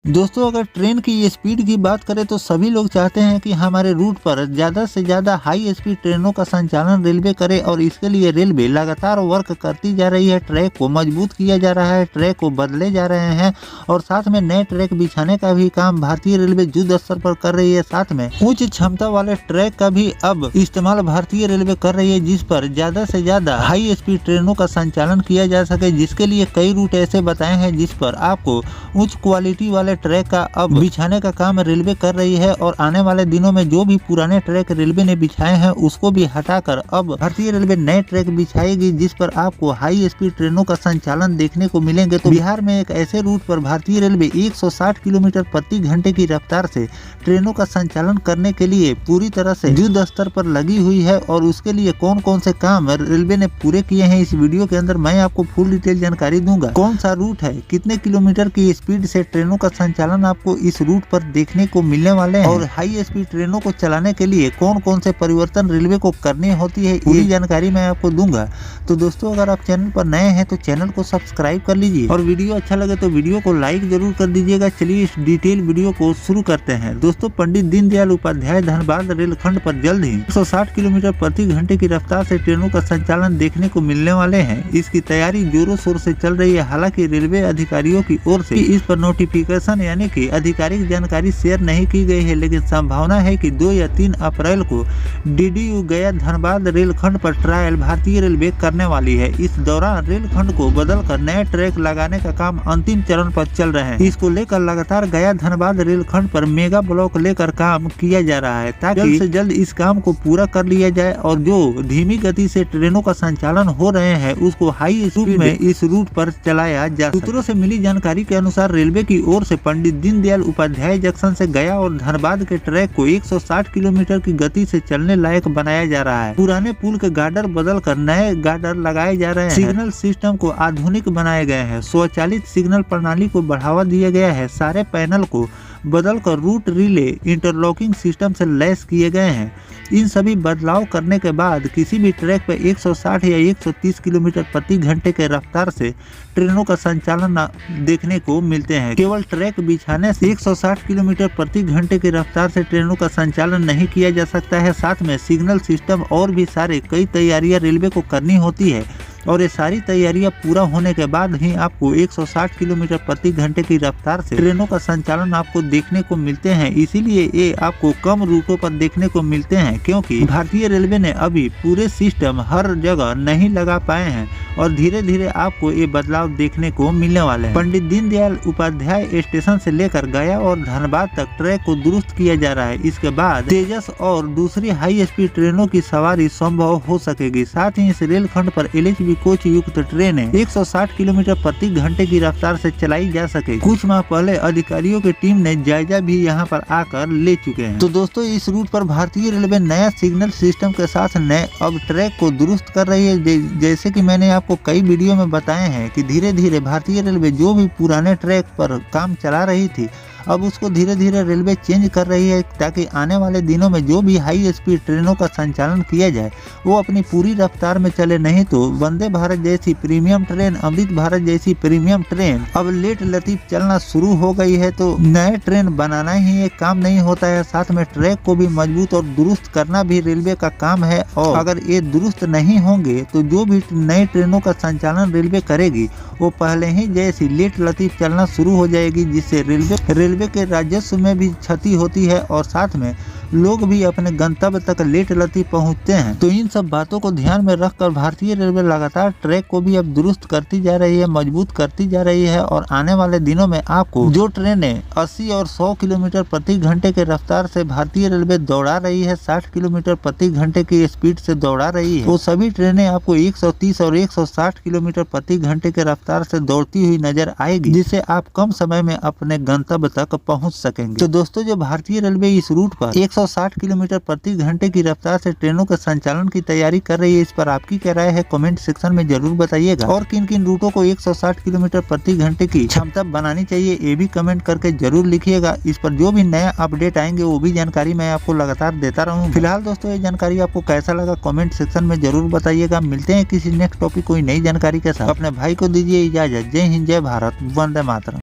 दोस्तों अगर ट्रेन की स्पीड की बात करें तो सभी लोग चाहते हैं कि हमारे रूट पर ज़्यादा से ज़्यादा हाई स्पीड ट्रेनों का संचालन रेलवे करे और इसके लिए रेलवे लगातार वर्क करती जा रही है। ट्रैक को मजबूत किया जा रहा है, ट्रैक को बदले जा रहे हैं और साथ में नए ट्रैक बिछाने का भी काम भारतीय रेलवे युद्ध स्तर पर कर रही है। साथ में उच्च क्षमता वाले ट्रैक का भी अब इस्तेमाल भारतीय रेलवे कर रही है, जिस पर ज़्यादा से ज़्यादा हाई स्पीड ट्रेनों का संचालन किया जा सके, जिसके लिए कई रूट ऐसे बताए हैं जिस पर आपको उच्च क्वालिटी वाले ट्रैक का अब बिछाने का काम रेलवे कर रही है। और आने वाले दिनों में जो भी पुराने ट्रैक रेलवे ने बिछाए हैं उसको भी हटाकर अब भारतीय रेलवे नए ट्रैक बिछाएगी, जिस पर आपको हाई स्पीड ट्रेनों का संचालन देखने को मिलेंगे। तो बिहार में एक ऐसे रूट पर भारतीय रेलवे 160 किलोमीटर प्रति घंटे की रफ्तार से ट्रेनों का संचालन करने के लिए पूरी तरह से युद्ध स्तर पर लगी हुई है और उसके लिए कौन कौन से काम रेलवे ने पूरे किए हैं इस वीडियो के अंदर मैं आपको फुल डिटेल जानकारी दूंगा। कौन सा रूट है, कितने किलोमीटर की स्पीड से ट्रेनों का संचालन आपको इस रूट पर देखने को मिलने वाले हैं और हाई स्पीड ट्रेनों को चलाने के लिए कौन कौन से परिवर्तन रेलवे को करनी होती है, पूरी जानकारी मैं आपको दूंगा। तो दोस्तों अगर आप चैनल पर नए हैं तो चैनल को सब्सक्राइब कर लीजिए और वीडियो अच्छा लगे तो वीडियो को लाइक जरूर कर दीजिएगा। चलिए इस डिटेल वीडियो को शुरू करते हैं। दोस्तों पंडित दीनदयाल उपाध्याय धनबाद रेलखंड पर जल्द ही 160 किलोमीटर प्रति घंटे की रफ्तार से ट्रेनों का संचालन देखने को मिलने वाले हैं। इसकी तैयारी जोरों शोर से चल रही है। हालांकि रेलवे अधिकारियों की ओर से इस पर नोटिफिकेशन यानी कि आधिकारिक जानकारी शेयर नहीं की गई है, लेकिन संभावना है कि 2 या 3 अप्रैल को डीडीयू गया धनबाद रेलखंड पर ट्रायल भारतीय रेलवे करने वाली है। इस दौरान रेलखंड को बदलकर नए ट्रैक लगाने का काम अंतिम चरण पर चल रहे हैं। इसको लेकर लगातार गया धनबाद रेलखंड पर मेगा ब्लॉक लेकर काम किया जा रहा है ताकि जल्द से जल्द इस काम को पूरा कर लिया जाए और जो धीमी गति से ट्रेनों का संचालन हो रहे हैं उसको हाई स्पीड में इस रूट पर चलाया जा। सूत्रों से मिली जानकारी के अनुसार रेलवे की ओर से पंडित दीनदयाल उपाध्याय जंक्शन से गया और धनबाद के ट्रैक को 160 किलोमीटर की गति से चलने लायक बनाया जा रहा है। पुराने पुल के गार्डर बदलकर नए गार्डर लगाए जा रहे हैं। सिग्नल सिस्टम को आधुनिक बनाए गए हैं। स्वचालित सिग्नल प्रणाली को बढ़ावा दिया गया है। सारे पैनल को बदलकर रूट रिले इंटरलॉकिंग सिस्टम से लैस किए गए हैं। इन सभी बदलाव करने के बाद किसी भी ट्रैक पर 160 या 130 किलोमीटर प्रति घंटे के रफ्तार से ट्रेनों का संचालन देखने को मिलते हैं। केवल ट्रैक बिछाने से 160 किलोमीटर प्रति घंटे की रफ्तार से ट्रेनों का संचालन नहीं किया जा सकता है। साथ में सिग्नल सिस्टम और भी सारे कई तैयारियां रेलवे को करनी होती है और ये सारी तैयारियां पूरा होने के बाद ही आपको 160 किलोमीटर प्रति घंटे की रफ्तार से ट्रेनों का संचालन आपको देखने को मिलते हैं। इसीलिए ये आपको कम रूटों पर देखने को मिलते हैं, क्योंकि भारतीय रेलवे ने अभी पूरे सिस्टम हर जगह नहीं लगा पाए हैं और धीरे धीरे आपको ये बदलाव देखने को मिलने वाले हैं। पंडित दीनदयाल उपाध्याय स्टेशन से लेकर गया और धनबाद तक ट्रैक को दुरुस्त किया जा रहा है। इसके बाद तेजस और दूसरी हाई स्पीड ट्रेनों की सवारी संभव हो सकेगी। साथ ही इस रेलखंड पर LHB कोच युक्त ट्रेनें 160 किलोमीटर प्रति घंटे की रफ्तार से चलाई जा सके। कुछ माह पहले अधिकारियों की टीम ने जायजा भी यहां पर आकर ले चुके हैं। तो दोस्तों इस रूट पर भारतीय रेलवे नया सिग्नल सिस्टम के साथ नए अब ट्रैक को दुरुस्त कर रही है। जैसे कि मैंने आपको कई वीडियो में बताए हैं कि धीरे धीरे भारतीय रेलवे जो भी पुराने ट्रैक पर काम चला रही थी अब उसको धीरे धीरे रेलवे चेंज कर रही है ताकि आने वाले दिनों में जो भी हाई स्पीड ट्रेनों का संचालन किया जाए वो अपनी पूरी रफ्तार में चले। नहीं तो वंदे भारत जैसी प्रीमियम ट्रेन, अमृत भारत जैसी प्रीमियम ट्रेन अब लेट लतीफ चलना शुरू हो गई है। तो नए ट्रेन बनाना ही एक काम नहीं होता है, साथ में ट्रैक को भी मजबूत और दुरुस्त करना भी रेलवे का काम है। और अगर ये दुरुस्त नहीं होंगे तो जो भी नई ट्रेनों का संचालन रेलवे करेगी वो पहले ही जैसी लेट लतीफ चलना शुरू हो जाएगी, जिससे रेलवे के राजस्व में भी क्षति होती है और साथ में लोग भी अपने गंतव्य तक लेट लतीफ पहुंचते हैं। तो इन सब बातों को ध्यान में रखकर भारतीय रेलवे लगातार ट्रैक को भी अब दुरुस्त करती जा रही है, मजबूत करती जा रही है और आने वाले दिनों में आपको जो ट्रेनें 80 और 100 किलोमीटर प्रति घंटे के रफ्तार से भारतीय रेलवे दौड़ा रही है, 60 किलोमीटर प्रति घंटे की स्पीड से दौड़ा रही है, वो सभी ट्रेनें आपको 130 और 160 किलोमीटर प्रति घंटे के रफ्तार से दौड़ती हुई नजर आएगी, जिससे आप कम समय में अपने गंतव्य तक पहुँच सकेंगे। तो दोस्तों जो भारतीय रेलवे इस रूट पर 160 किलोमीटर प्रति घंटे की रफ्तार से ट्रेनों के संचालन की तैयारी कर रही है, इस पर आपकी क्या राय है कमेंट सेक्शन में जरूर बताइएगा। और किन किन रूटों को 160 किलोमीटर प्रति घंटे की क्षमता बनानी चाहिए ये भी कमेंट करके जरूर लिखिएगा। इस पर जो भी नया अपडेट आएंगे वो भी जानकारी मैं आपको लगातार देता रहूँ। फिलहाल दोस्तों ये जानकारी आपको कैसा लगा कमेंट सेक्शन में जरूर बताइएगा। मिलते हैं किसी नेक्स्ट टॉपिक कोई नई जानकारी के साथ। अपने भाई को दीजिए इजाजत। जय हिंद, जय भारत, वंदे मातरम।